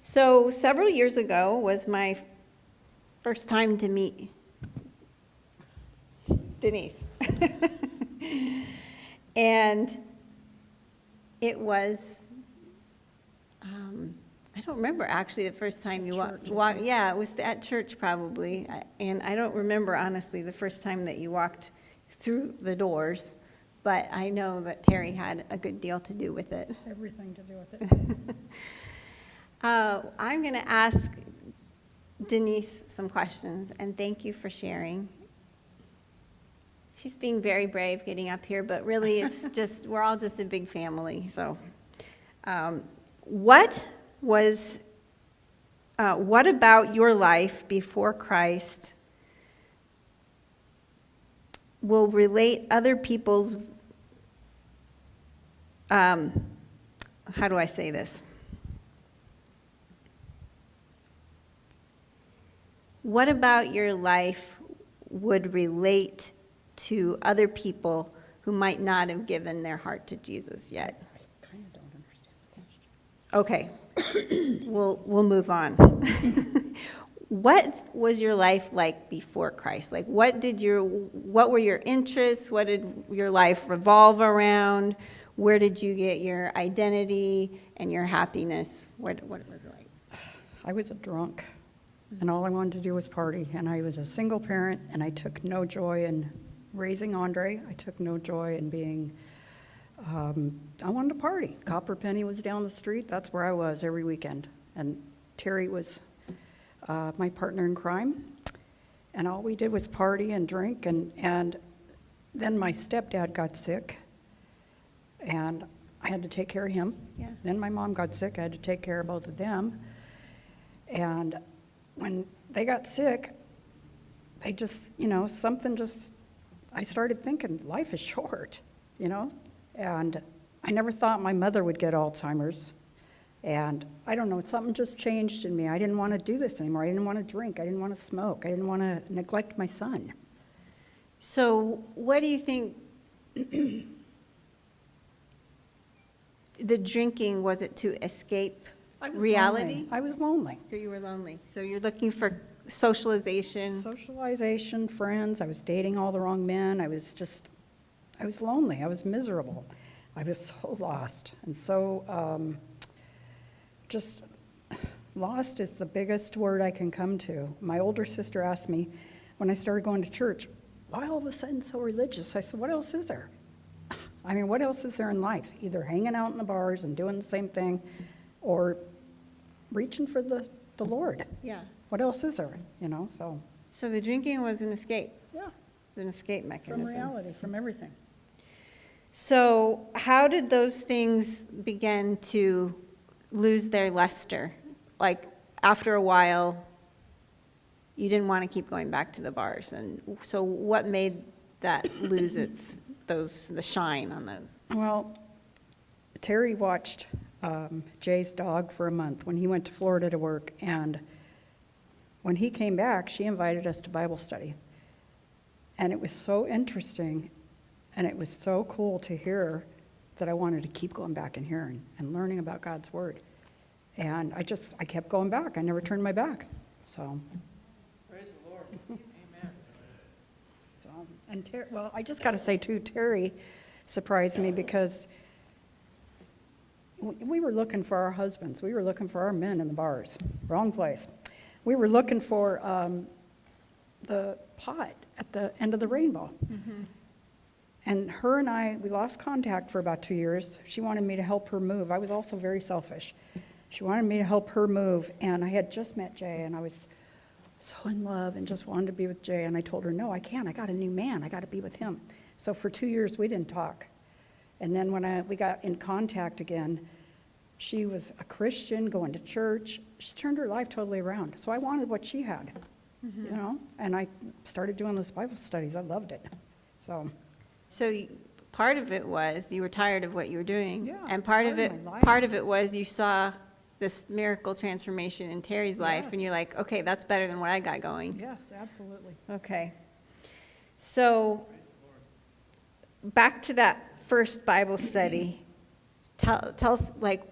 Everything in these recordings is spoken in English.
So several years ago was my first time to meet Denise. And it was, I don't remember actually the first time you walked. Yeah, it was at church probably. And I don't remember honestly the first time that you walked through the doors, but I know that Terry had a good deal to do with it. Everything to do with it. I'm going to ask Denise some questions, and thank you for sharing. She's being very brave getting up here, but really it's just, we're all just a big family. So what about your life before Christ will relate other people's, how do I say this? What about your life would relate to other people who might not have given their heart to Jesus yet? I kind of don't understand the question. Okay, we'll move on. What was your life like before Christ? Like, what were your interests? What did your life revolve around? Where did you get your identity and your happiness? What was it like? I was a drunk, and all I wanted to do was party. And I was a single parent, and I took no joy in raising Andre. I took no joy in being, I wanted to party. Copper Penny was down the street. That's where I was every weekend. And Terry was my partner in crime. And all we did was party and drink. And then my stepdad got sick, and I had to take care of him. Yeah. Then my mom got sick. I had to take care of both of them. And when they got sick, they just, I started thinking life is short, and I never thought my mother would get Alzheimer's. And I don't know, something just changed in me. I didn't want to do this anymore. I didn't want to drink. I didn't want to smoke. I didn't want to neglect my son. So what do you think, the drinking, was it to escape reality? I was lonely. So you were lonely. So you're looking for socialization. Socialization, friends. I was dating all the wrong men. I was lonely. I was miserable. I was so lost. And so just lost is the biggest word I can come to. My older sister asked me when I started going to church, why all of a sudden so religious? I said, what else is there? I mean, what else is there in life? Either hanging out in the bars and doing the same thing, or reaching for the Lord. Yeah. What else is there, So the drinking was an escape. Yeah. An escape mechanism. From reality, from everything. So how did those things begin to lose their luster? Like, after a while, you didn't want to keep going back to the bars. And so what made that lose the shine on those? Well, Terry watched Jay's dog for a month when he went to Florida to work, and when he came back, she invited us to Bible study. And it was so interesting, and it was so cool to hear that I wanted to keep going back and hearing and learning about God's Word. And I kept going back. I never turned my back. So. Praise the Lord. Amen. So, and I just got to say too, Terry surprised me because we were looking for our husbands. We were looking for our men in the bars. Wrong place. We were looking for the pot at the end of the rainbow. Mm-hmm. And her and I, we lost contact for about 2 years. She wanted me to help her move. I was also very selfish. She wanted me to help her move, and I had just met Jay, and I was so in love and just wanted to be with Jay. And I told her, no, I can't. I got a new man. I got to be with him. So for 2 years, we didn't talk. And then when we got in contact again, she was a Christian, going to church. She turned her life totally around. So I wanted what she had, and I started doing those Bible studies. I loved it. So Part of it was you were tired of what you were doing. Yeah, And part of tired of my life. part of it was you saw this miracle transformation in Terry's life, and you're like, okay, that's better than what I got going. yes, absolutely. Okay. So back to that first Bible study. Tell us, like,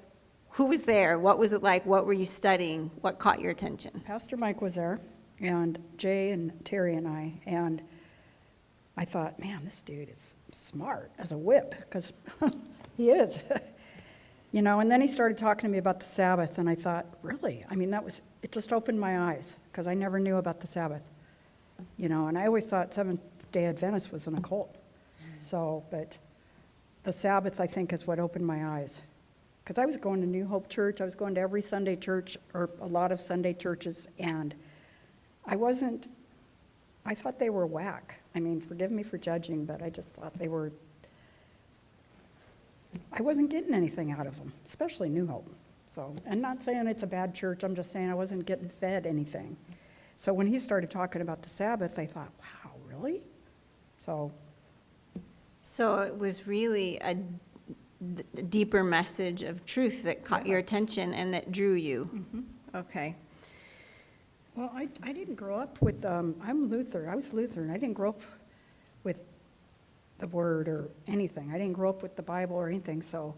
who was there? What was it like? What were you studying? What caught your attention? Pastor Mike was there, and Jay and Terry and I thought, man, this dude is smart as a whip, because he is. You know, and then he started talking to me about the Sabbath, and I thought, really? I mean, it just opened my eyes, because I never knew about the Sabbath. You know, and I always thought Seventh-day Adventist was an occult. So, but the Sabbath, I think, is what opened my eyes. Because I was going to New Hope Church, I was going to every Sunday church, or a lot of Sunday churches, and I thought they were whack. I mean, forgive me for judging, but I just thought I wasn't getting anything out of them, especially New Hope. So, and not saying it's a bad church, I'm just saying I wasn't getting fed anything. So when he started talking about the Sabbath, I thought, wow, really? So So it was really a deeper message of truth that caught your Yes. attention and that drew you. Okay. well, I didn't grow up with, I'm Lutheran, I was Lutheran. I didn't grow up with the Word or anything. I didn't grow up with the Bible or anything, so.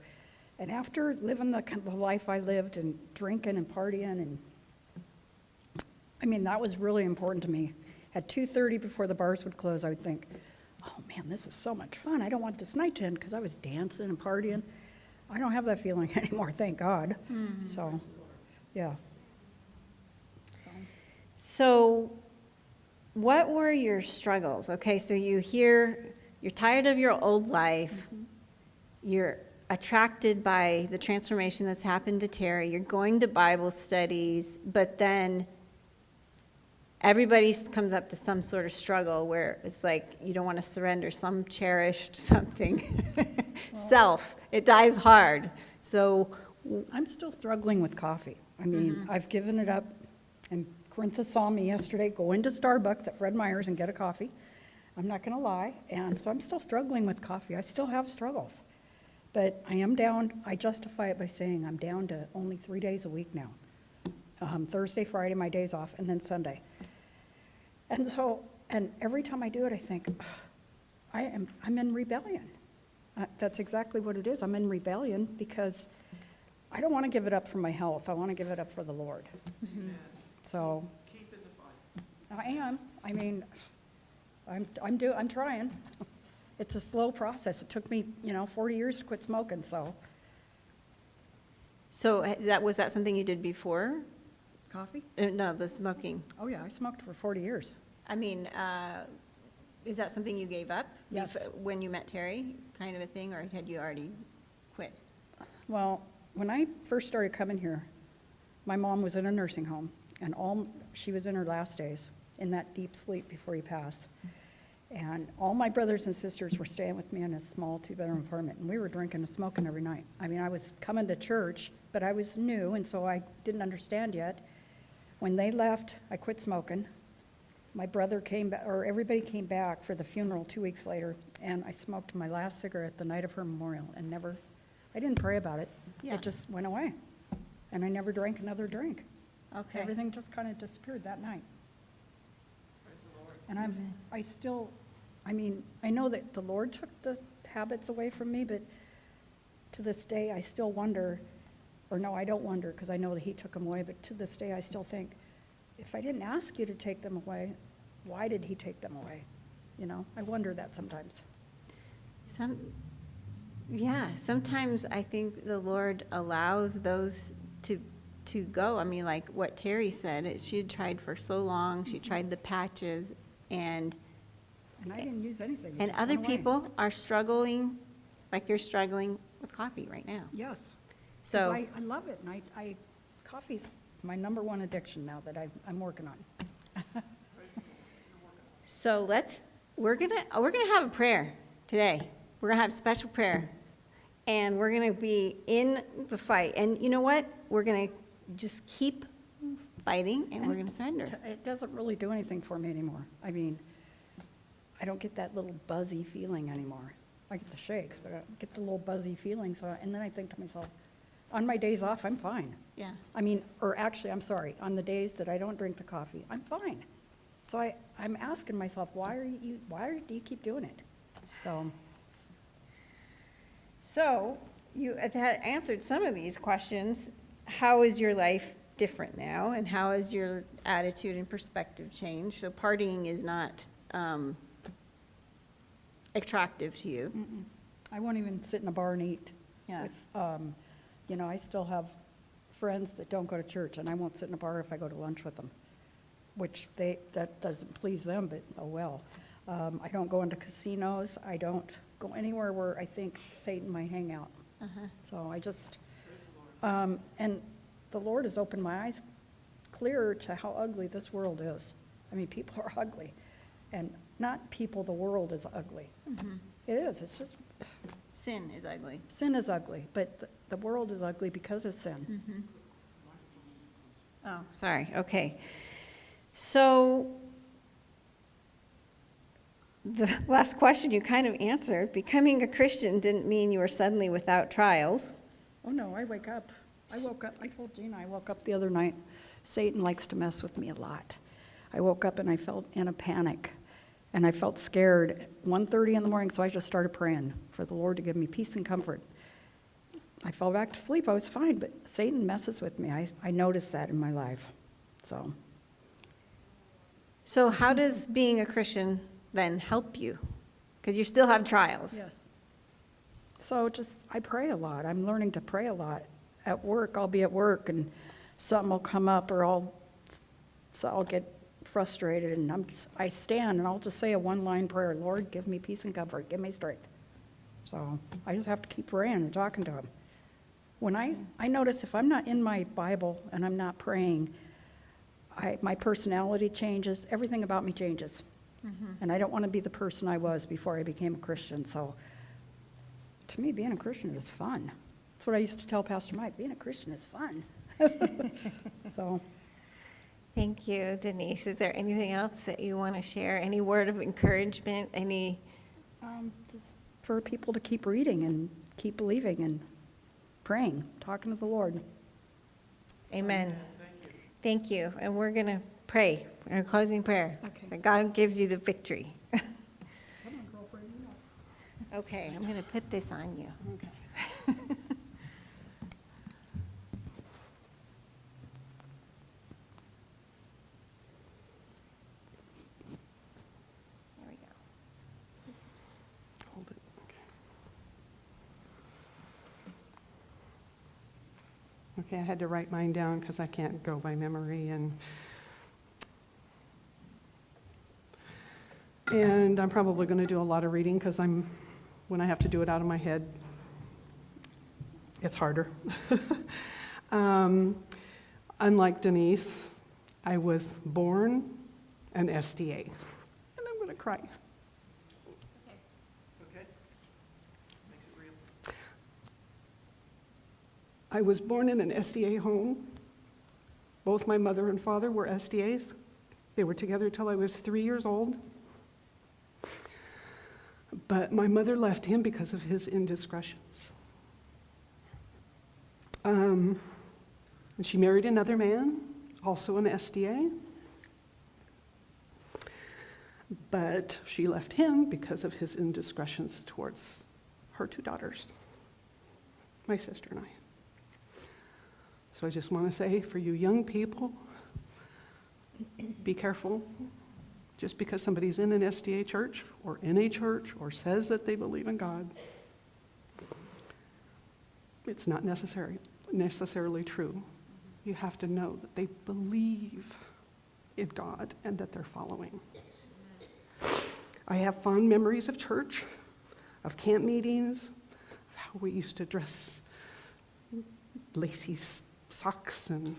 And after living the life I lived and drinking and partying, and I mean, that was really important to me. At 2:30 before the bars would close, I would think, oh man, this is so much fun. I don't want this night to end, because I was dancing and partying. I don't have that feeling anymore, thank God. So, yeah. So what were your struggles? Okay, so you're tired of your old life. You're attracted by the transformation that's happened to Terry. You're going to Bible studies, but then everybody comes up to some sort of struggle where it's like you don't want to surrender some cherished something. Self. It dies hard. So I'm still struggling with coffee. I mean, I've given it up, and Corintha saw me yesterday go into Starbucks at Fred Meyer's and get a coffee. I'm not going to lie, and so I'm still struggling with coffee. I still have struggles, but I am down. I justify it by saying I'm down to only 3 days a week now. Thursday, Friday, my days off, and then Sunday. And so, and every time I do it, I think, I'm in rebellion. That's exactly what it is. I'm in rebellion because I don't want to give it up for my health. I want to give it up for the Lord. So Keep in the fight. I am. I mean, I'm trying. It's a slow process. It took me, 40 years to quit smoking. So was that something you did before? coffee? No, the smoking. Oh yeah, I smoked for 40 years. I mean, is that something you gave up? Yes. When you met Terry, kind of a thing, or had you already quit? Well, when I first started coming here, my mom was in a nursing home, and she was in her last days, in that deep sleep before you pass. And all my brothers and sisters were staying with me in a small 2-bedroom apartment, and we were drinking and smoking every night. I mean, I was coming to church, but I was new, and so I didn't understand yet. When they left, I quit smoking. My brother came back, or everybody came back for the funeral 2 weeks later, and I smoked my last cigarette the night of her memorial, and I didn't pray about it. Yeah. It just went away, and I never drank another drink. Okay. Everything just kind of disappeared that night. Praise the Lord. And I know that the Lord took the habits away from me, but to this day, I still wonder, or no, I don't wonder, because I know that He took them away, but to this day, I still think, if I didn't ask you to take them away, why did He take them away? I wonder that sometimes. Sometimes I think the Lord allows those to go. I mean, like what Terry said, she had tried for so long, she tried the patches, and And I didn't use anything. It and just other went away. people are struggling, like you're struggling with coffee right now. Yes. 'Cause So, I love it, and coffee's my number one addiction now that I'm working on. so we're gonna have a prayer today. We're gonna have a special prayer, and we're gonna be in the fight. And you know what? We're gonna just keep fighting, and we're gonna surrender. It doesn't really do anything for me anymore. I mean, I don't get that little buzzy feeling anymore. I get the shakes, but I don't get the little buzzy feeling. And then I think to myself, on my days off, I'm fine. Yeah. I mean, or actually, I'm sorry, on the days that I don't drink the coffee, I'm fine. So I'm asking myself, why do you keep doing it? So you have answered some of these questions. How is your life different now, and how has your attitude and perspective changed? So partying is not attractive to you. Mm-mm. I won't even sit in a bar and eat. Yeah. I still have friends that don't go to church, and I won't sit in a bar if I go to lunch with them, which that doesn't please them, but oh well. I don't go into casinos. I don't go anywhere where I think Satan might hang out. Uh-huh. So I just, and the Lord has opened my eyes clearer to how ugly this world is. I mean, people are ugly, and not people, the world is ugly. Mhm. It is, it's just, Sin is ugly. sin is ugly, but the world is ugly because of sin. Mhm. Oh, sorry, okay. So, the last question you kind of answered. Becoming a Christian didn't mean you were suddenly without trials. Oh, no, I woke up, I told Gina, I woke up the other night, Satan likes to mess with me a lot. I woke up and I felt in a panic, and I felt scared at 1:30 in the morning, so I just started praying for the Lord to give me peace and comfort. I fell back to sleep, I was fine, but Satan messes with me. I noticed that in my life, so. So how does being a Christian then help you? Because you still have trials. Yes. So just, I pray a lot. I'm learning to pray a lot. At work, I'll be at work and something will come up, or I'll get frustrated, and I stand and I'll just say a one-line prayer, Lord, give me peace and comfort, give me strength. So I just have to keep praying and talking to him. When I notice if I'm not in my Bible and I'm not praying, my personality changes, everything about me changes. Mhm. And I don't want to be the person I was before I became a Christian. So to me, being a Christian is fun. That's what I used to tell Pastor Mike, being a Christian is fun. So, Thank you, Denise. Is there anything else that you want to share? Any word of encouragement? just for people to keep reading and keep believing and praying, talking to the Lord. Amen. Thank you. And we're going to pray, our closing prayer. Okay. That God gives you the victory. Okay, I'm going to put this on you. Okay. There we go. Hold it, okay. Okay, I had to write mine down because I can't go by memory, and I'm probably going to do a lot of reading because when I have to do it out of my head, it's harder. Unlike Denise, I was born an SDA, and I'm going to cry. Okay. It's okay. Makes it real. I was born in an SDA home. Both my mother and father were SDAs. They were together till I was 3 years old. But my mother left him because of his indiscretions. And she married another man, also an SDA. But she left him because of his indiscretions towards her 2 daughters, my sister and I. So I just want to say, for you young people, be careful. Just because somebody's in an SDA church or in a church or says that they believe in God, it's not necessarily true. You have to know that they believe in God and that they're following. I have fond memories of church, of camp meetings, of how we used to dress lacy socks and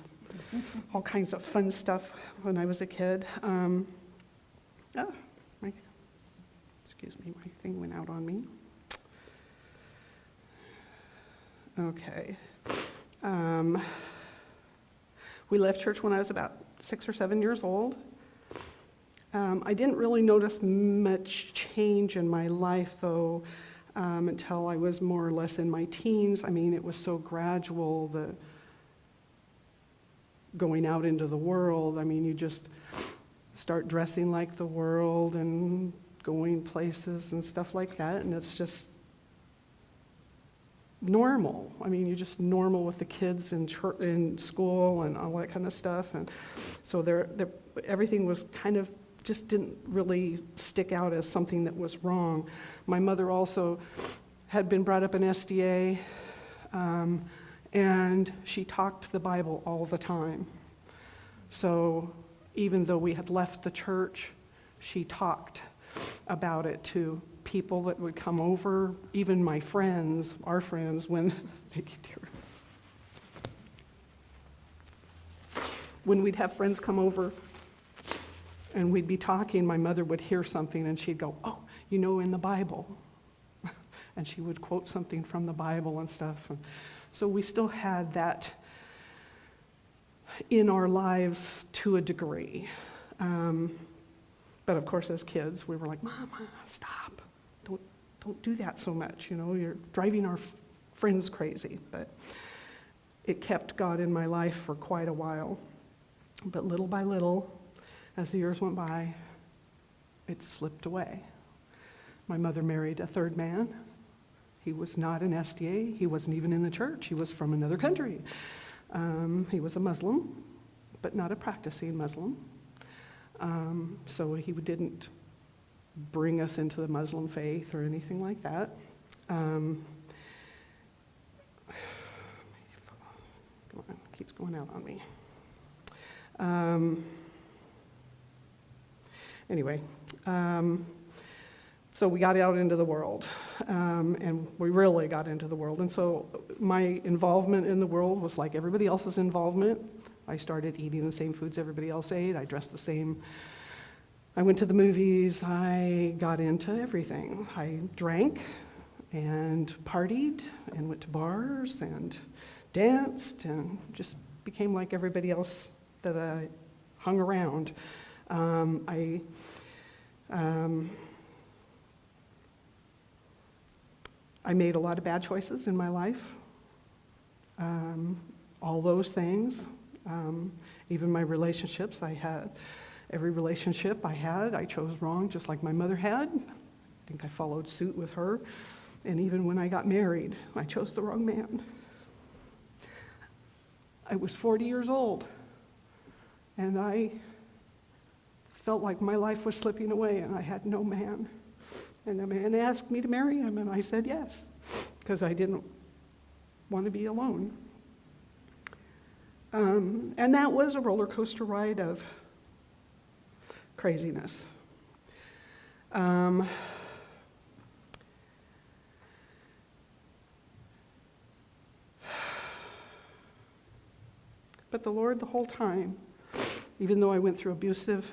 all kinds of fun stuff when I was a kid. Excuse me, my thing went out on me. Okay. We left church when I was about 6 or 7 years old. I didn't really notice much change in my life, though, until I was more or less in my teens. I mean, it was so gradual, the going out into the world. I mean, you just start dressing like the world and going places and stuff like that, and it's just normal. I mean, you're just normal with the kids in church, in school and all that kind of stuff. And so everything was kind of just didn't really stick out as something that was wrong. My mother also had been brought up in SDA, and she talked the Bible all the time. So even though we had left the church, she talked about it to people that would come over, even my friends, our friends, when we'd have friends come over and we'd be talking, my mother would hear something and she'd go, "Oh, you know, in the Bible." And she would quote something from the Bible and stuff. And so we still had that in our lives to a degree. But of course, as kids, we were like, "Mama, stop. Don't do that so much. You know, you're driving our friends crazy." But it kept God in my life for quite a while. But little by little, as the years went by, it slipped away. My mother married a third man. He was not an SDA. He wasn't even in the church. He was from another country. He was a Muslim, but not a practicing Muslim. So he didn't bring us into the Muslim faith or anything like that. Keeps going out on me. Anyway, so we got out into the world, and we really got into the world. And so my involvement in the world was like everybody else's involvement. I started eating the same foods everybody else ate. I dressed the same. I went to the movies. I got into everything. I drank and partied and went to bars and danced and just became like everybody else that I hung around. I made a lot of bad choices in my life. All those things. Even my relationships, every relationship I had, I chose wrong, just like my mother had. I think I followed suit with her. And even when I got married, I chose the wrong man. I was 40 years old, and I felt like my life was slipping away, and I had no man. And the man asked me to marry him, and I said yes, because I didn't want to be alone. And that was a roller coaster ride of craziness. But the Lord, the whole time, even though I went through abusive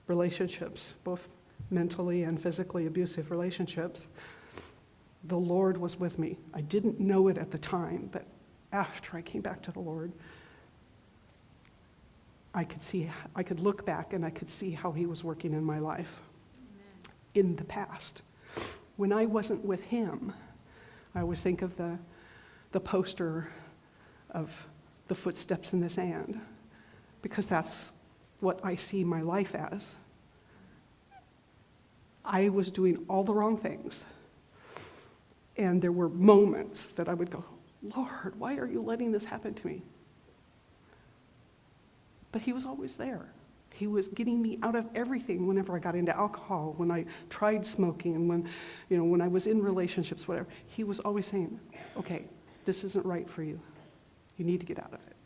relationships, both mentally and physically abusive relationships, the Lord was with me. I didn't know it at the time, but after I came back to the Lord, I could look back and I could see how he was working in my life. Amen. In the past. When I wasn't with him, I always think of the poster of the footsteps in the sand, because that's what I see my life as. I was doing all the wrong things. And there were moments that I would go, "Lord, why are you letting this happen to me?" But he was always there. He was getting me out of everything whenever I got into alcohol, when I tried smoking, and when I was in relationships, whatever. He was always saying, "Okay, this isn't right for you. You need to get out of it."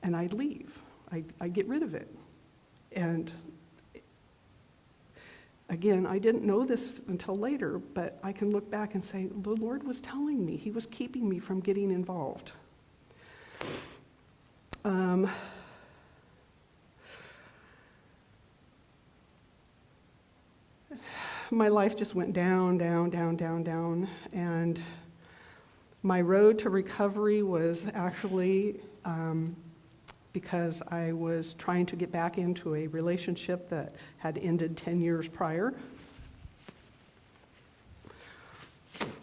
And I'd leave. I'd get rid of it. And again, I didn't know this until later, but I can look back and say, the Lord was telling me. He was keeping me from getting involved. My life just went down, down, down, down, down. And my road to recovery was actually because I was trying to get back into a relationship that had ended 10 years prior.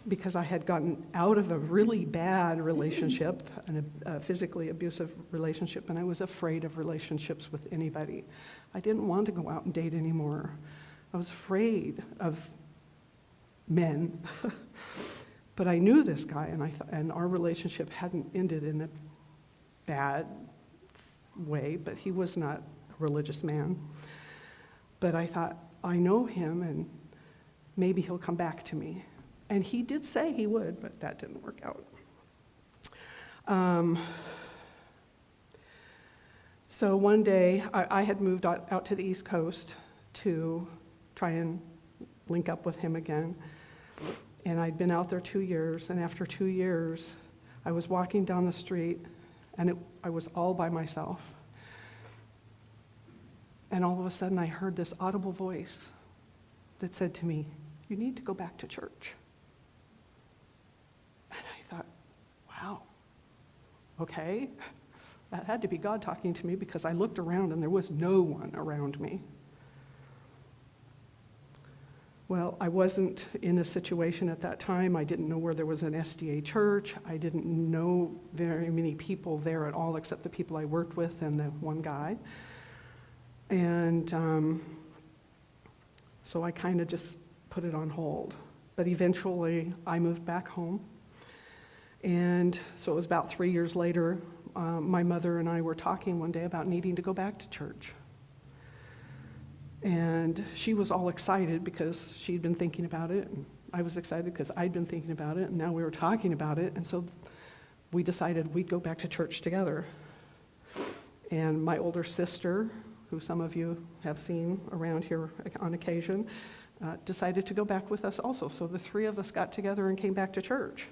Because I had gotten out of a really bad relationship, a physically abusive relationship, and I was afraid of relationships with anybody. I didn't want to go out and date anymore. I was afraid of men. But I knew this guy, and our relationship hadn't ended in a bad way, but he was not a religious man. But I thought, I know him, and maybe he'll come back to me. And he did say he would, but that didn't work out. So one day, I had moved out to the East Coast to try and link up with him again. And I'd been out there 2 years, and after 2 years, I was walking down the street, and I was all by myself. And all of a sudden, I heard this audible voice that said to me, "You need to go back to church." And I thought, wow, okay. That had to be God talking to me, because I looked around and there was no one around me. Well, I wasn't in a situation at that time. I didn't know where there was an SDA church. I didn't know very many people there at all, except the people I worked with and the one guy. And so I kind of just put it on hold. But eventually, I moved back home. And so it was about 3 years later, my mother and I were talking one day about needing to go back to church. And she was all excited because she'd been thinking about it, and I was excited because I'd been thinking about it, and now we were talking about it, and so we decided we'd go back to church together. And my older sister, who some of you have seen around here on occasion, decided to go back with us also. So the three of us got together and came back to church.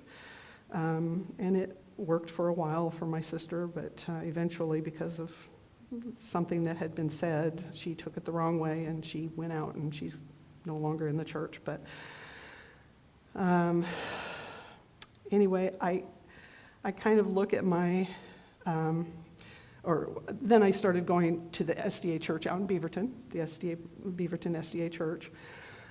And it worked for a while for my sister, but eventually, because of something that had been said, she took it the wrong way, and she went out, and she's no longer in the church. But anyway, I kind of look at my, then I started going to the SDA church out in Beaverton, the Beaverton SDA church,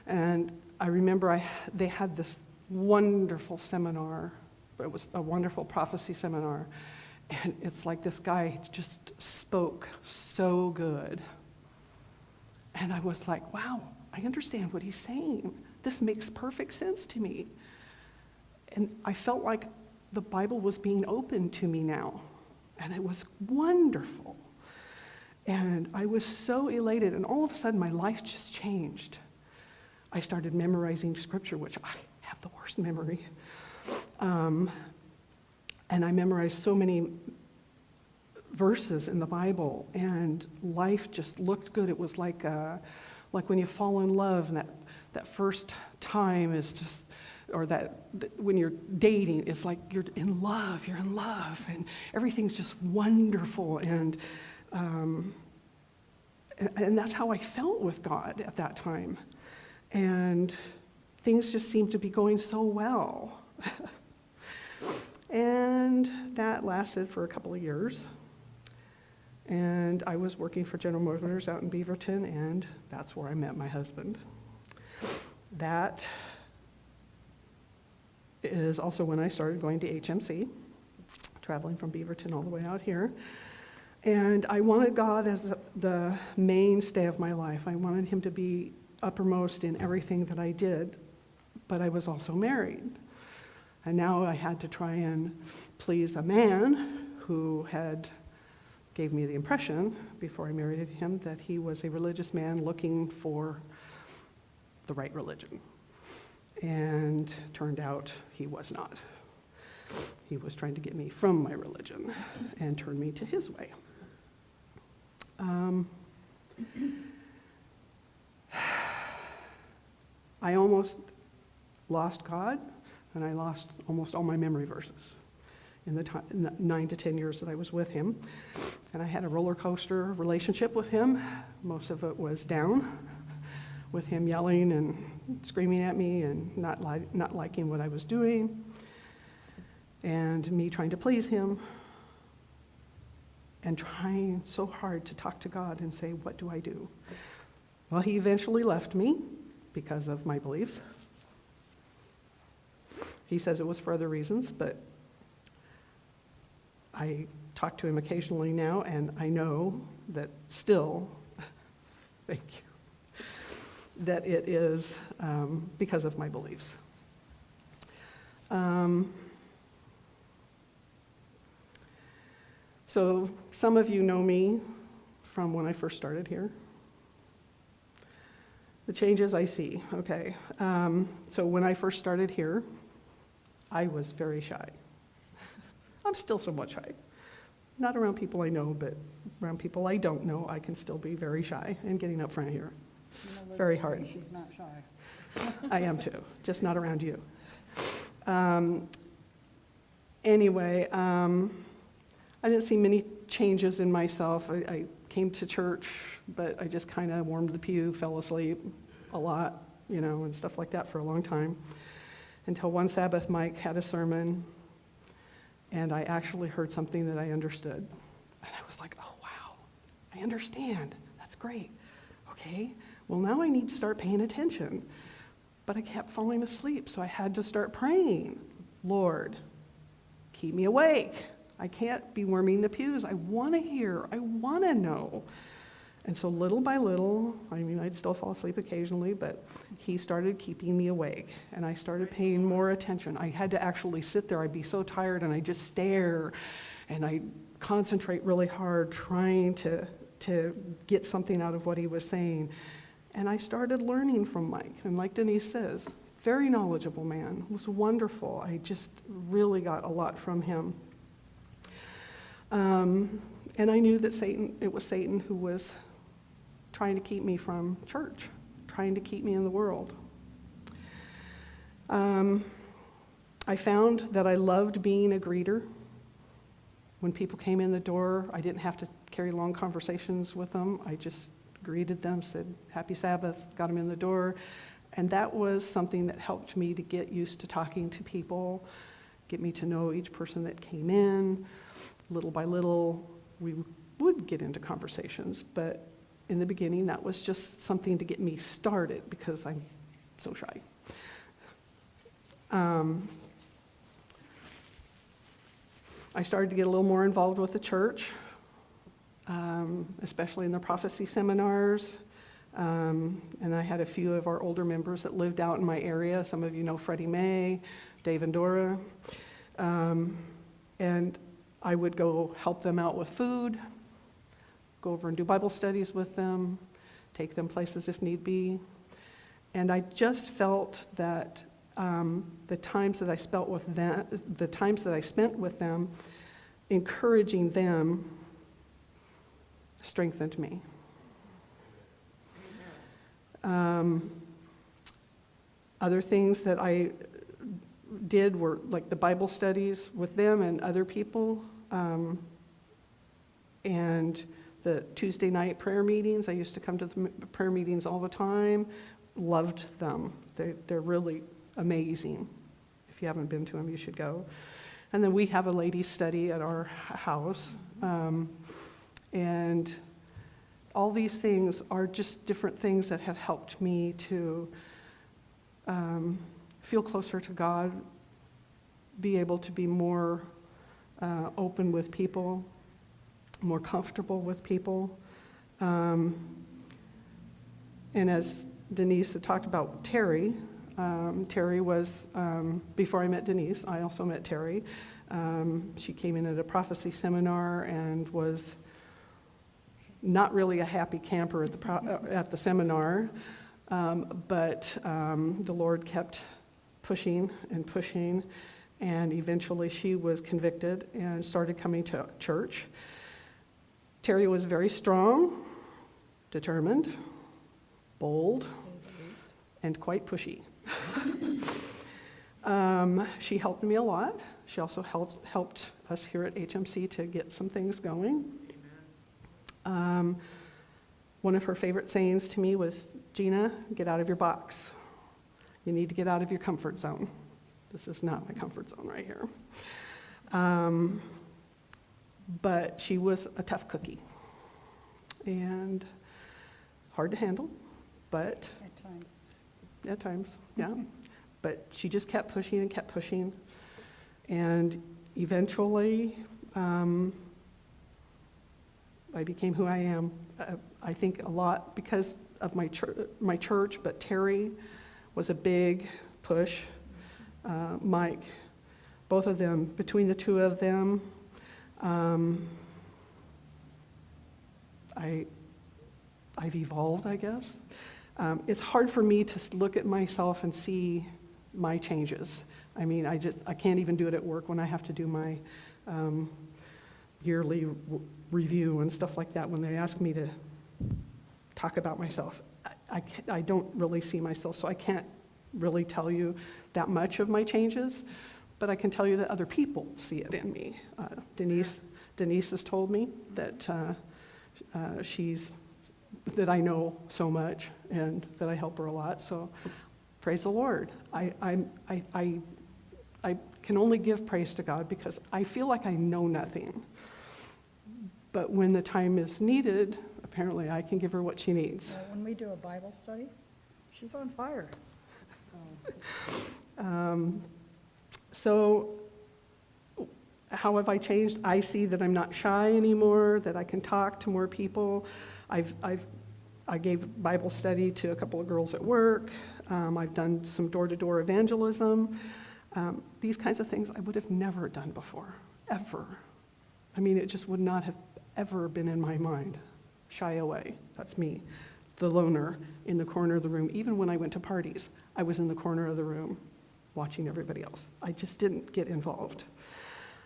and I remember they had this wonderful seminar. It was a wonderful prophecy seminar, and it's like this guy just spoke so good. And I was like, wow, I understand what he's saying. This makes perfect sense to me. And I felt like the Bible was being opened to me now, and it was wonderful. And I was so elated, and all of a sudden my life just changed. I started memorizing scripture, which I have the worst memory. And I memorized so many verses in the Bible, and life just looked good. It was like when you fall in love, and that first time is just, or that when you're dating, it's like you're in love, and everything's just wonderful, and that's how I felt with God at that time. And things just seemed to be going so well. And that lasted for a couple of years. And I was working for General Motors out in Beaverton, and that's where I met my husband. That is also when I started going to HMC, traveling from Beaverton all the way out here. And I wanted God as the mainstay of my life. I wanted him to be uppermost in everything that I did, but I was also married. And now I had to try and please a man who gave me the impression, before I married him, that he was a religious man looking for the right religion. And turned out he was not. He was trying to get me from my religion and turn me to his way. I almost lost God, and I lost almost all my memory verses in the 9 to 10 years that I was with him. And I had a roller coaster relationship with him. Most of it was down, with him yelling and screaming at me and not liking what I was doing, and me trying to please him, and trying so hard to talk to God and say, what do I do? Well, he eventually left me because of my beliefs. He says it was for other reasons, but I talk to him occasionally now, and I know that still, thank you, that it is because of my beliefs. So some of you know me from when I first started here. The changes I see, okay. So when I first started here, I was very shy. I'm still somewhat shy. Not around people I know, but around people I don't know, I can still be very shy and getting up front here. Very hard. She's not shy. I am too, just not around you. Anyway, I didn't see many changes in myself. I came to church, but I just kind of warmed the pew, fell asleep a lot, and stuff like that for a long time. Until one Sabbath, Mike had a sermon, and I actually heard something that I understood. And I was like, oh, wow, I understand. That's great. Okay, well, now I need to start paying attention. But I kept falling asleep, so I had to start praying. Lord, keep me awake. I can't be warming the pews. I want to hear. I want to know. And so little by little, I'd still fall asleep occasionally, but he started keeping me awake. And I started paying more attention. I had to actually sit there. I'd be so tired, and I'd just stare, and I'd concentrate really hard trying to get something out of what he was saying. And I started learning from Mike. And like Denise says, very knowledgeable man. It was wonderful. I just really got a lot from him. And I knew that it was Satan who was trying to keep me from church, trying to keep me in the world. I found that I loved being a greeter. When people came in the door, I didn't have to carry long conversations with them. I just greeted them, said, Happy Sabbath, got them in the door. And that was something that helped me to get used to talking to people, get me to know each person that came in. Little by little, we would get into conversations, but in the beginning, that was just something to get me started because I'm so shy. I started to get a little more involved with the church, especially in the prophecy seminars. And I had a few of our older members that lived out in my area. Some of you know Freddie May, Dave and Dora. And I would go help them out with food, go over and do Bible studies with them, take them places if need be. And I just felt that the times that I spent with them, encouraging them, strengthened me. Other things that I did were like the Bible studies with them and other people, and the Tuesday night prayer meetings. I used to come to the prayer meetings all the time. Loved them. They're really amazing. If you haven't been to them, you should go. And then we have a ladies' study at our house, and all these things are just different things that have helped me to feel closer to God, be able to be more open with people, more comfortable with people. And as Denise had talked about Terry, Terry was, before I met Denise, I also met Terry. She came in at a prophecy seminar and was not really a happy camper at the seminar, but the Lord kept pushing and pushing, and eventually she was convicted and started coming to church. Terry was very strong, determined, bold, and quite pushy. She helped me a lot. She also helped us here at HMC to get some things going. One of her favorite sayings to me was, Gina, get out of your box. You need to get out of your comfort zone. This is not my comfort zone right here. But she was a tough cookie and hard to handle, but at times, yeah. But she just kept pushing and kept pushing, and eventually I became who I am. I think a lot because of my church, but Terry was a big push. Mike. Both of them, between the two of them, I've evolved, I guess. It's hard for me to look at myself and see my changes. I mean, I can't even do it at work when I have to do my yearly review and stuff like that. When they ask me to talk about myself, I don't really see myself, so I can't really tell you that much of my changes, but I can tell you that other people see it in me. Denise has told me that that I know so much and that I help her a lot, so praise the Lord. I can only give praise to God because I feel like I know nothing. But when the time is needed, apparently I can give her what she needs. When we do a Bible study, she's on fire. So how have I changed? I see that I'm not shy anymore, that I can talk to more people. I gave Bible study to a couple of girls at work. I've done some door-to-door evangelism. These kinds of things I would have never done before, ever. I mean, it just would not have ever been in my mind. Shy away, that's me. The loner in the corner of the room. Even when I went to parties, I was in the corner of the room watching everybody else. I just didn't get involved.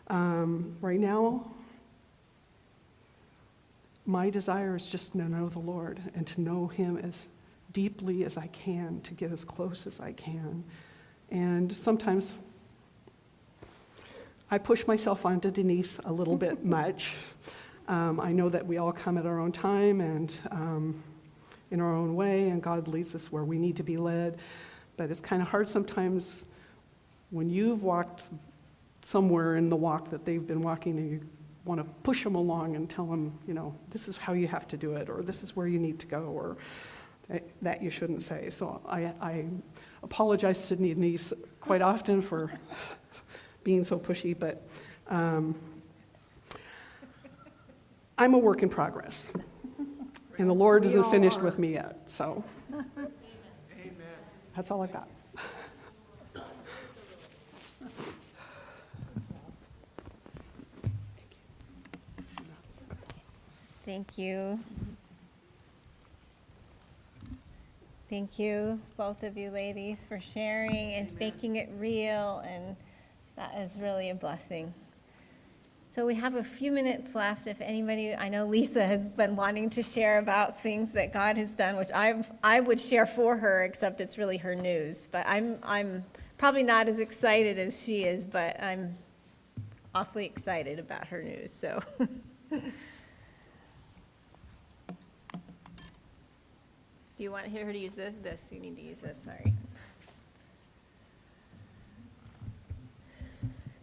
Right now, my desire is just to know the Lord and to know Him as deeply as I can, to get as close as I can. And sometimes I push myself onto Denise a little bit much. I know that we all come at our own time and in our own way, and God leads us where we need to be led. But it's kind of hard sometimes when you've walked somewhere in the walk that they've been walking and you want to push them along and tell them, this is how you have to do it, or this is where you need to go, or that you shouldn't say. So I apologize to Denise quite often for being so pushy, but I'm a work in progress. And the Lord isn't finished with me yet, so. Amen. That's all I've got. Thank you. Thank you, both of you ladies, for sharing and making it real, and that is really a blessing. So we have a few minutes left. If anybody, I know Lisa has been wanting to share about things that God has done, which I would share for her, except it's really her news. But I'm probably not as excited as she is, but I'm awfully excited about her news. So. Do you want her to use this? This, you need to use this, sorry.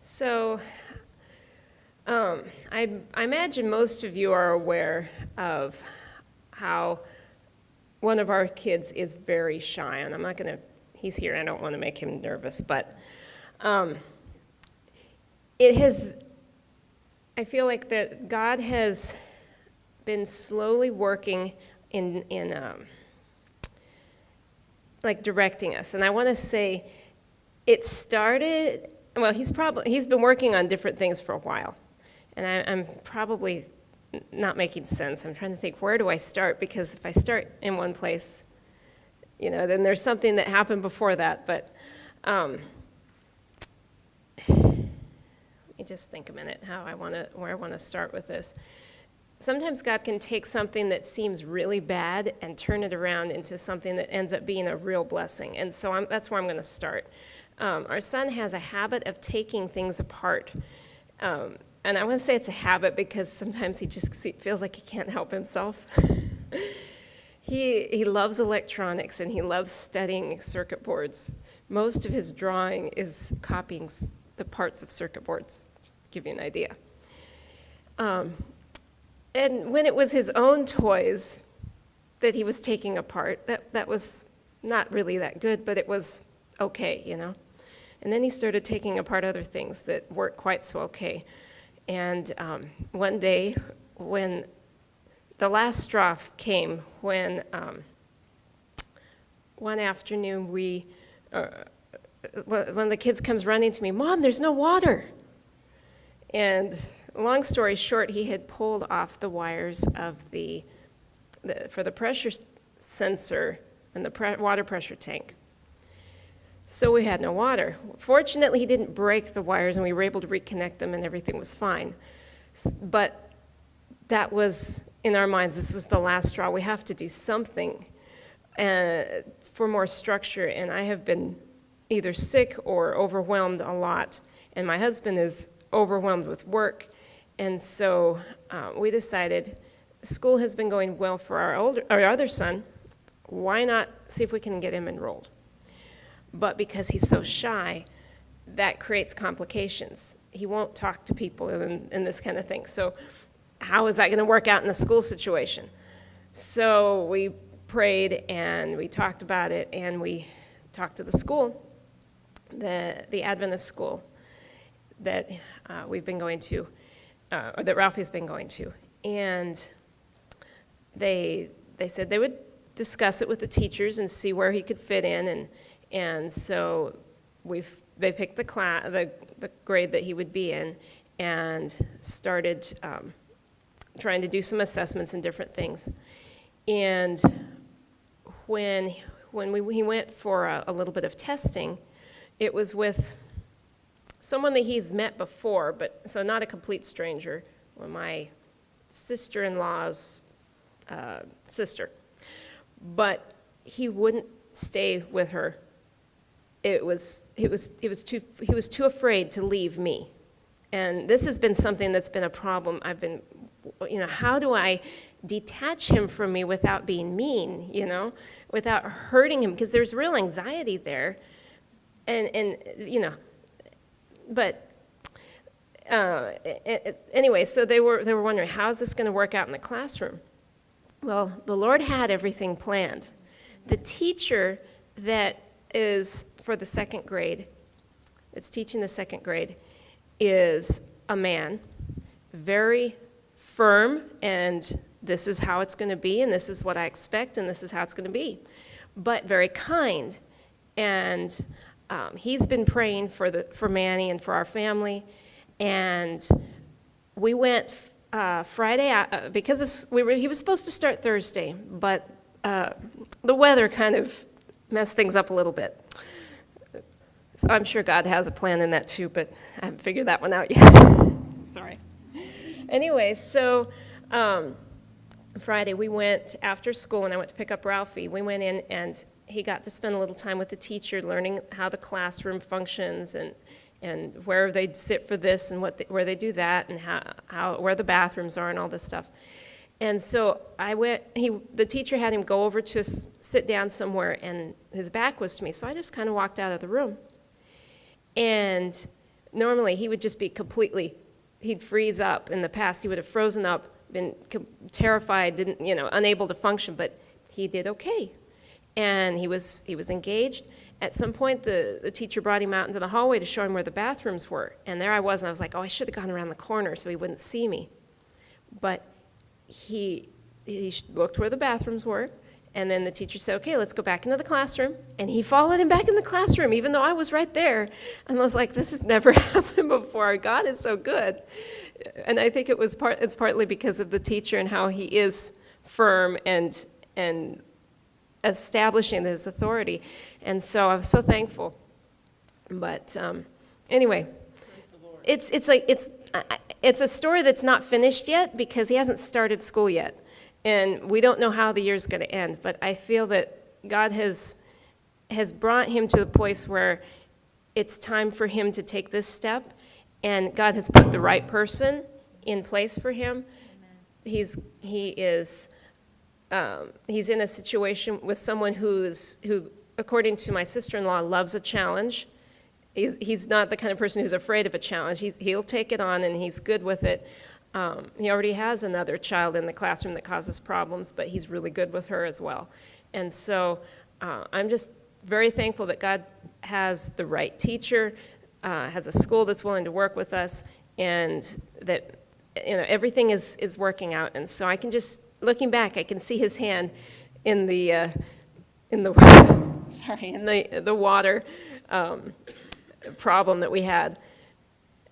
So, I imagine most of you are aware of how one of our kids is very shy, and I'm not going to, he's here, I don't want to make him nervous, but I feel like that God has been slowly working in like directing us, and I want to say it started, well, he's been working on different things for a while, and I'm probably not making sense. I'm trying to think, where do I start? Because if I start in one place, then there's something that happened before that, but let me just think a minute where I want to start with this. Sometimes God can take something that seems really bad and turn it around into something that ends up being a real blessing. And so that's where I'm going to start. Our son has a habit of taking things apart. And I want to say it's a habit because sometimes he just feels like he can't help himself. He loves electronics and he loves studying circuit boards. Most of his drawing is copying the parts of circuit boards, to give you an idea. And when it was his own toys that he was taking apart, that was not really that good, but it was okay, And then he started taking apart other things that weren't quite so okay. And one day, when the last straw came, when one afternoon one of the kids comes running to me, "Mom, there's no water." And long story short, he had pulled off the wires of for the pressure sensor and the water pressure tank. So we had no water. Fortunately, he didn't break the wires, and we were able to reconnect them, and everything was fine. But that was, in our minds, this was the last straw. We have to do something for more structure, and I have been either sick or overwhelmed a lot, and my husband is overwhelmed with work, and so we decided school has been going well for our other son. Why not see if we can get him enrolled? But because he's so shy, that creates complications. He won't talk to people and this kind of thing. So how is that going to work out in the school situation? So we prayed and we talked about it, and we talked to the school, the Adventist school that we've been going to, or that Ralphie's been going to. And they said they would discuss it with the teachers and see where he could fit in, and so they picked the grade that he would be in, and started trying to do some assessments and different things. And when he went for a little bit of testing, it was with someone that he's met before, but so not a complete stranger, my sister-in-law's sister. But he wouldn't stay with her. He was too afraid to leave me. And this has been something that's been a problem. I've been, how do I detach him from me without being mean, without hurting him? Because there's real anxiety there. But anyway, so they were wondering, how is this going to work out in the classroom? Well, the Lord had everything planned. The teacher that is for the second grade, that's teaching the second grade, is a man, very firm, and this is how it's going to be, and this is what I expect, and this is how it's going to be, but very kind. And he's been praying for Manny and for our family, and we went Friday because he was supposed to start Thursday, but the weather kind of messed things up a little bit. So I'm sure God has a plan in that too, but I haven't figured that one out yet. Sorry. Anyway, so Friday we went after school, and I went to pick up Ralphie. We went in, and he got to spend a little time with the teacher, learning how the classroom functions and where they sit for this and where they do that, and where the bathrooms are and all this stuff. And so the teacher had him go over to sit down somewhere, and his back was to me, so I just kind of walked out of the room. And normally he would just be he'd freeze up. In the past, he would have frozen up, been terrified, unable to function, but he did okay. And he was engaged. At some point, the teacher brought him out into the hallway to show him where the bathrooms were. And there I was, and I was like, oh, I should have gone around the corner so he wouldn't see me. But he looked where the bathrooms were, and then the teacher said, okay, let's go back into the classroom. And he followed him back in the classroom, even though I was right there. And I was like, this has never happened before. God is so good. And I think it's partly because of the teacher and how he is firm and establishing his authority. And so I was so thankful. But anyway, it's a story that's not finished yet because he hasn't started school yet. And we don't know how the year's going to end, but I feel that God has brought him to a place where it's time for him to take this step, and God has put the right person in place for him. He's in a situation with someone who, according to my sister-in-law, loves a challenge. He's not the kind of person who's afraid of a challenge. He'll take it on, and he's good with it. He already has another child in the classroom that causes problems, but he's really good with her as well. And so I'm just very thankful that God has the right teacher, has a school that's willing to work with us, and that everything is working out. And so I can just, looking back, I can see his hand in the water problem that we had,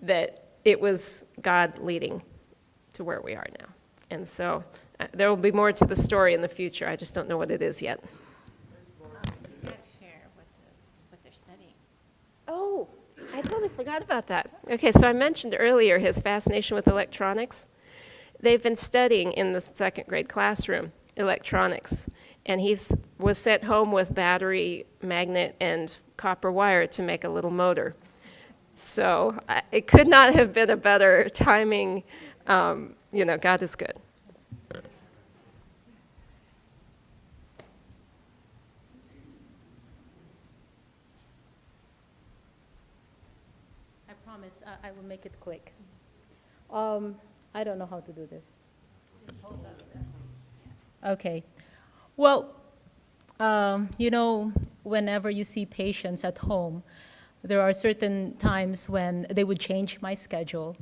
that it was God leading to where we are now. And so there will be more to the story in the future. I just don't know what it is yet. You gotta share what they're studying. Oh, I totally forgot about that. Okay, so I mentioned earlier his fascination with electronics. They've been studying in the second grade classroom electronics, and he was sent home with battery, magnet, and copper wire to make a little motor. So it could not have been a better timing. God is good. I promise I will make it quick. I don't know how to do this. Okay. Well, whenever you see patients at home, there are certain times when they would change my schedule.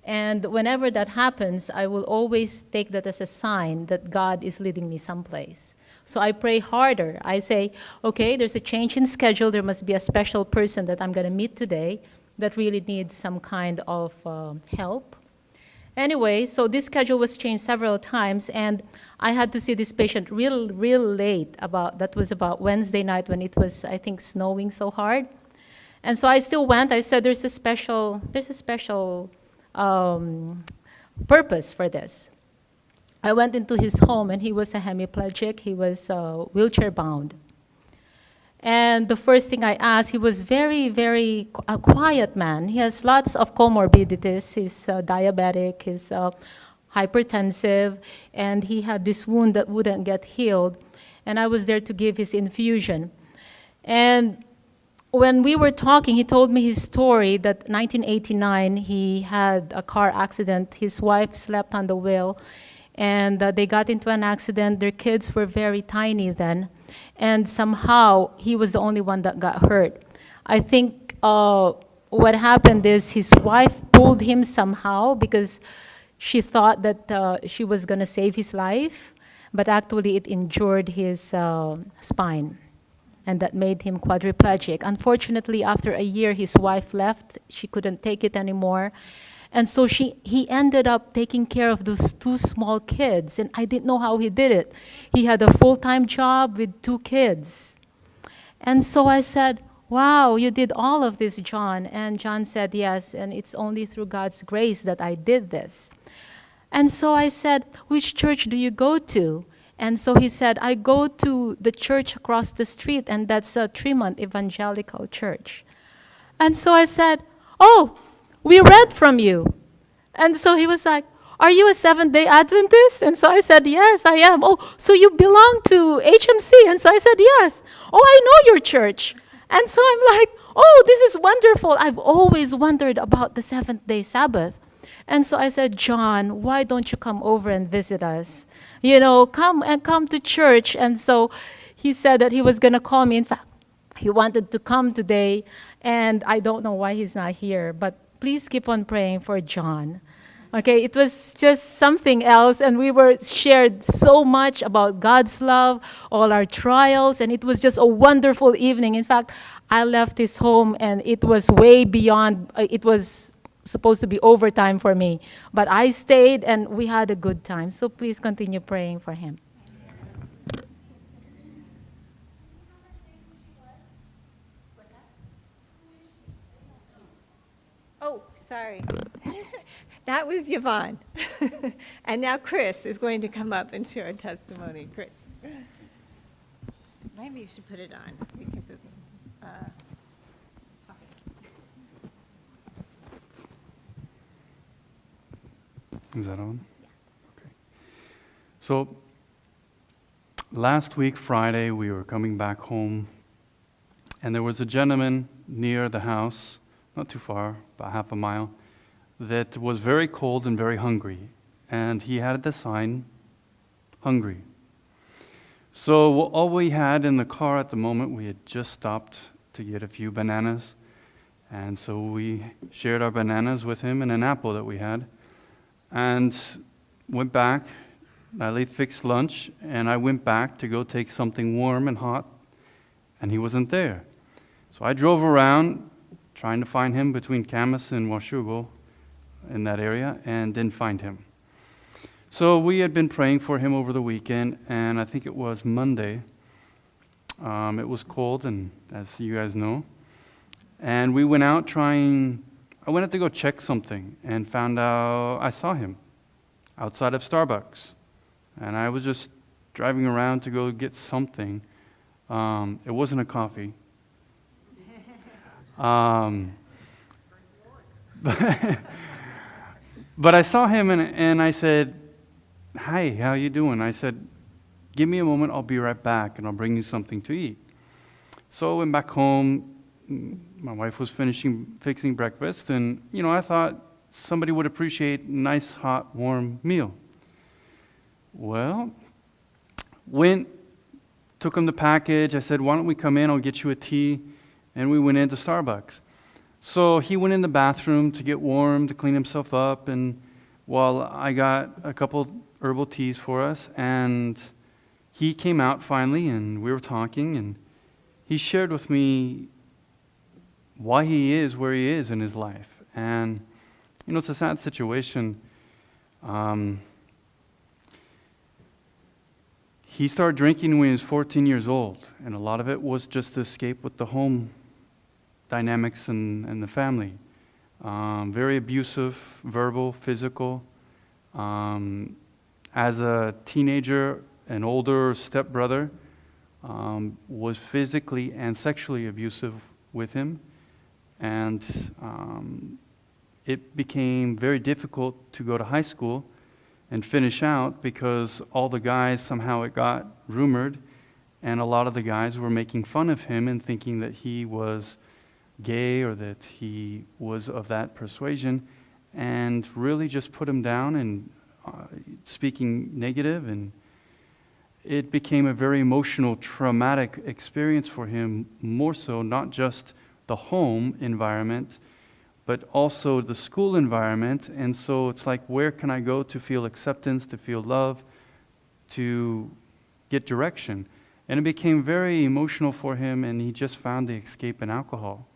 And whenever that happens, I will always take that as a sign that God is leading me someplace. So I pray harder. I say, okay, there's a change in schedule. There must be a special person that I'm going to meet today that really needs some kind of help. Anyway, so this schedule was changed several times, and I had to see this patient real late. That was about Wednesday night when it was, I think, snowing so hard. And so I still went. I said, there's a special purpose for this. I went into his home, and he was a hemiplegic. He was wheelchair-bound. And the first thing I asked, he was very a quiet man. He has lots of comorbidities. He's diabetic, he's hypertensive, and he had this wound that wouldn't get healed. And I was there to give his infusion. And when we were talking, he told me his story that 1989, he had a car accident. His wife slept on the wheel, and they got into an accident. Their kids were very tiny then, and somehow he was the only one that got hurt. I think what happened is his wife pulled him somehow because she thought that she was going to save his life, but actually it injured his spine, and that made him quadriplegic. Unfortunately, after a year, his wife left. She couldn't take it anymore. And so he ended up taking care of those two small kids, and I didn't know how he did it. He had a full-time job with 2 kids. And so I said, wow, you did all of this, John. And John said, yes, and it's only through God's grace that I did this. And so I said, which church do you go to? And so he said, I go to the church across the street, and that's a Tremont Evangelical Church. And so I said, oh, we read from you. And so he was like, are you a Seventh-day Adventist? And so I said, yes, I am. Oh, so you belong to HMC? And so I said, yes. Oh, I know your church. And so I'm like, oh, this is wonderful. I've always wondered about the seventh-day Sabbath. And so I said, John, why don't you come over and visit us? Come to church. And so he said that he was going to call me. In fact, he wanted to come today, and I don't know why he's not here, but please keep on praying for John. Okay, it was just something else, and we were shared so much about God's love, all our trials, and it was just a wonderful evening. In fact, I left his home, and it was way beyond, it was supposed to be overtime for me. But I stayed, and we had a good time. So please continue praying for him. Oh, sorry. That was Yvonne. And now Chris is going to come up and share a testimony. Chris. Maybe you should put it on because it's... Is that on? Yeah. Okay. So last week, Friday, we were coming back home, and there was a gentleman near the house, not too far, about half a mile, that was very cold and very hungry. And he had the sign, hungry. So all we had in the car at the moment, we had just stopped to get a few bananas. And so we shared our bananas with him and an apple that we had. And went back. I fixed lunch, and I went back to go take something warm and hot, and he wasn't there. So So I drove around trying to find him between Camas and Washugo in that area and didn't find him. So we had been praying for him over the weekend, and I think it was Monday. It was cold, and as you guys know. And we went out I went out to go check something and found out I saw him outside of Starbucks. And I was just driving around to go get something. It wasn't a coffee. But I saw him and I said, "Hi, how you doing?" I said, "Give me a moment, I'll be right back and I'll bring you something to eat." So I went back home. My wife was fixing breakfast, and I thought somebody would appreciate a nice, hot, warm meal. Well, took him the package. I said, "Why don't we come in? I'll get you a tea." And we went into Starbucks. So he went in the bathroom to get warm, to clean himself up, and while I got a couple herbal teas for us, and he came out finally, and we were talking, and he shared with me why he is where he is in his life. And, it's a sad situation. He started drinking when he was 14 years old, and a lot of it was just to escape with the home dynamics and the family. Very abusive, verbal, physical. As a teenager, an older stepbrother was physically and sexually abusive with him. And it became very difficult to go to high school and finish out because all the guys, somehow it got rumored, and a lot of the guys were making fun of him and thinking that he was gay or that he was of that persuasion, and really just put him down and speaking negative, and it became a very emotional, traumatic experience for him, more so not just the home environment, but also the school environment. And so it's like, where can I go to feel acceptance, to feel love, to get direction? And it became very emotional for him, and he just found the escape in alcohol.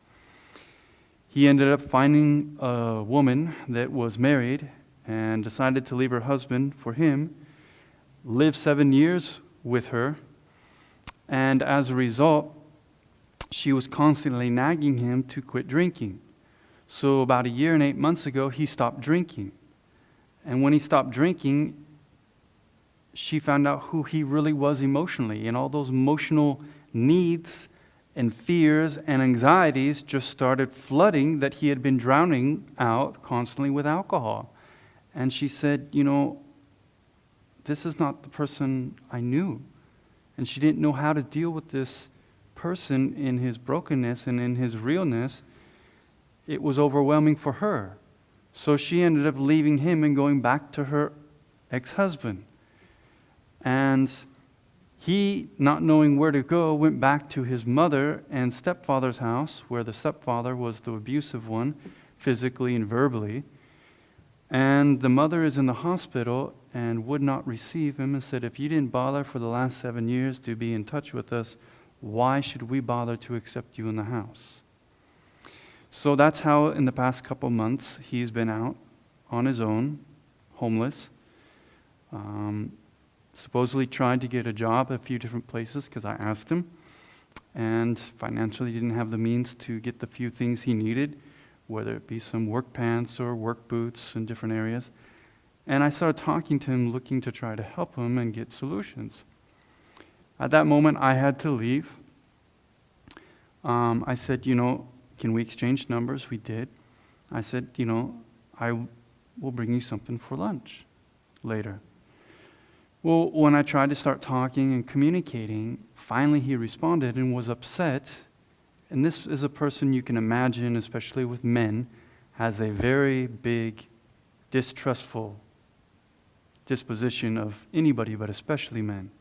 He ended up finding a woman that was married and decided to leave her husband for him, lived 7 years with her, and as a result, she was constantly nagging him to quit drinking. So about 1 year and 8 months ago, he stopped drinking. And when he stopped drinking, she found out who he really was emotionally, and all those emotional needs and fears and anxieties just started flooding that he had been drowning out constantly with alcohol. And she said, this is not the person I knew. And she didn't know how to deal with this person in his brokenness and in his realness. It was overwhelming for her. So she ended up leaving him and going back to her ex-husband. And he, not knowing where to go, went back to his mother and stepfather's house, where the stepfather was the abusive one, physically and verbally. And the mother is in the hospital and would not receive him and said, "If you didn't bother for the last 7 years to be in touch with us, why should we bother to accept you in the house?" So that's how in the past couple months he's been out on his own, homeless. Supposedly tried to get a job at a few different places because I asked him, and financially didn't have the means to get the few things he needed, whether it be some work pants or work boots in different areas. And I started talking to him, looking to try to help him and get solutions. At that moment, I had to leave. I said, can we exchange numbers? We did. I said, I will bring you something for lunch later. Well, when I tried to start talking and communicating, finally he responded and was upset. And this is a person you can imagine, especially with men, has a very big, distrustful disposition of anybody, but especially men.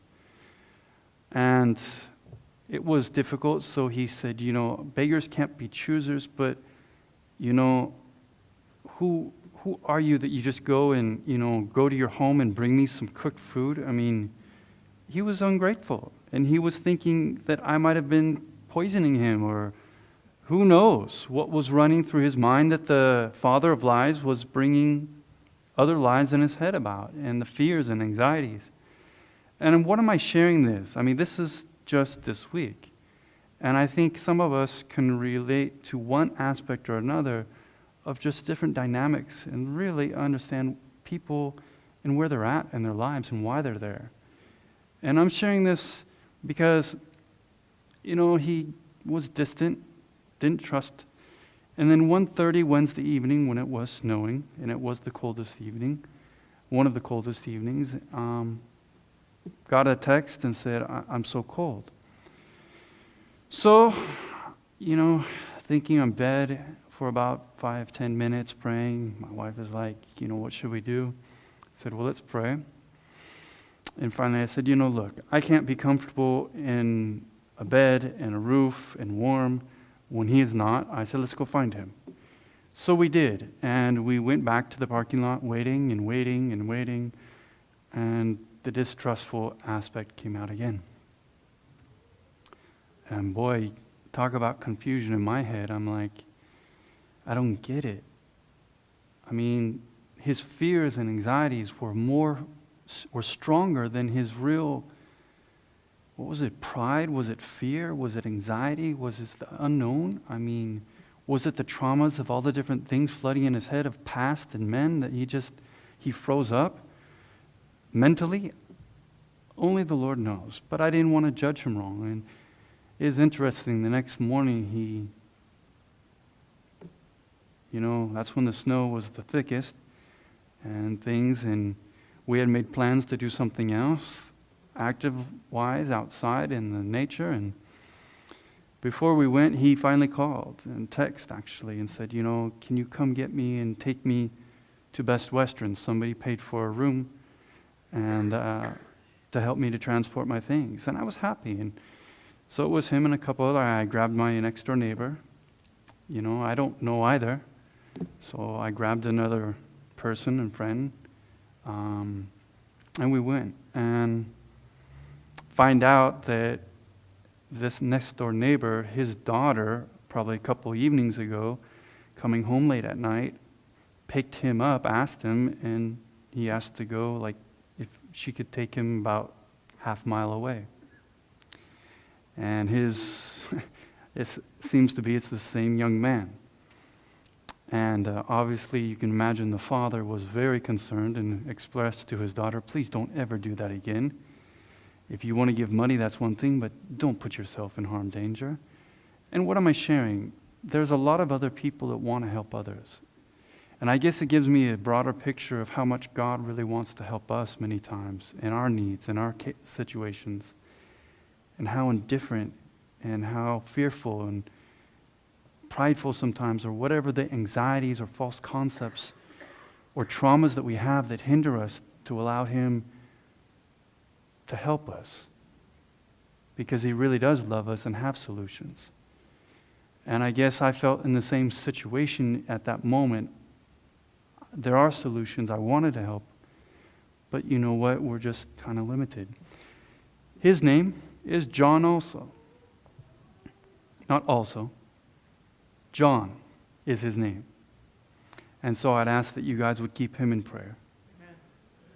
And it was difficult, so he said, beggars can't be choosers, but, who are you that you just go and, go to your home and bring me some cooked food? I mean, he was ungrateful, and he was thinking that I might have been poisoning him or who knows what was running through his mind that the father of lies was bringing other lies in his head about, and the fears and anxieties. And what am I sharing this? I mean, this is just this week. And I think some of us can relate to one aspect or another of just different dynamics and really understand people and where they're at in their lives and why they're there. And I'm sharing this because, he was distant, didn't trust. And then 1:30 Wednesday evening, when it was snowing, and it was the coldest evening, one of the coldest evenings, got a text and said, I'm so cold. So, thinking on bed for about 5-10 minutes praying, my wife is like, what should we do? I said, well, let's pray. And finally I said, look, I can't be comfortable in a bed and a roof and warm when he is not. I said, let's go find him. So we did, and we went back to the parking lot waiting and waiting and waiting, and the distrustful aspect came out again. And boy, talk about confusion in my head. I'm like, I don't get it. I mean, his fears and anxieties were stronger than his real, what was it, pride? Was it fear? Was it anxiety? Was it the unknown? I mean, was it the traumas of all the different things flooding in his head of past and men that he froze up mentally? Only the Lord knows. But I didn't want to judge him wrong. And it is interesting, the next morning that's when the snow was the thickest and we had made plans to do something else, active-wise, outside in the nature. And before we went, he finally called and texted, actually, and said, can you come get me and take me to Best Western? Somebody paid for a room and to help me to transport my things. And I was happy. And so it was him and a couple other. I grabbed my next-door neighbor. I don't know either. So I grabbed another person and friend. And we went and find out that this next door neighbor, his daughter, probably a couple evenings ago, coming home late at night, picked him up, asked him, and he asked to go, like, if she could take him about half mile away. And it seems to be it's the same young man. And obviously you can imagine the father was very concerned and expressed to his daughter, please don't ever do that again. If you want to give money, that's one thing, but don't put yourself in harm, danger. And what am I sharing? There's a lot of other people that want to help others. And I guess it gives me a broader picture of how much God really wants to help us many times in our needs, in our situations, and how indifferent and how fearful and prideful sometimes, or whatever the anxieties or false concepts or traumas that we have that hinder us to allow him to help us, because he really does love us and have solutions. And I guess I felt in the same situation at that moment. There are solutions. I wanted to help, but you know what? We're just kind of limited. His name is John also. Not also. John is his name. And so I'd ask that you guys would keep him in prayer. Amen.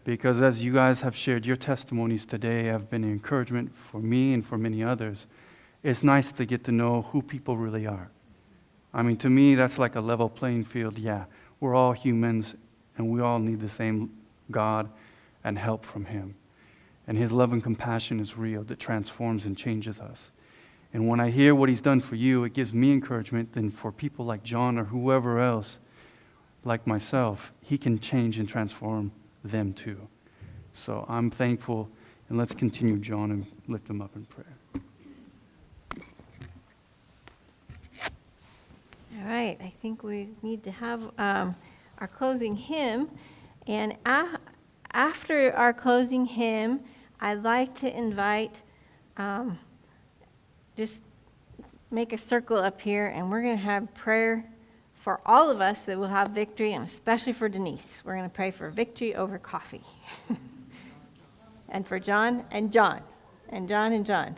Because as you guys have shared your testimonies today have been an encouragement for me and for many others. It's nice to get to know who people really are. I mean, to me, that's like a level playing field. Yeah, we're all humans and we all need the same God and help from him. And his love and compassion is real, that transforms and changes us. And when I hear what he's done for you, it gives me encouragement. Then for people like John or whoever else, like myself, he can change and transform them too. So I'm thankful, and let's continue John and lift him up in prayer. All right, I think we need to have our closing hymn. And after our closing hymn, I'd like to invite, just make a circle up here, and we're going to have prayer for all of us that will have victory, and especially for Denise. We're going to pray for victory over coffee. And for John and John. And John and John.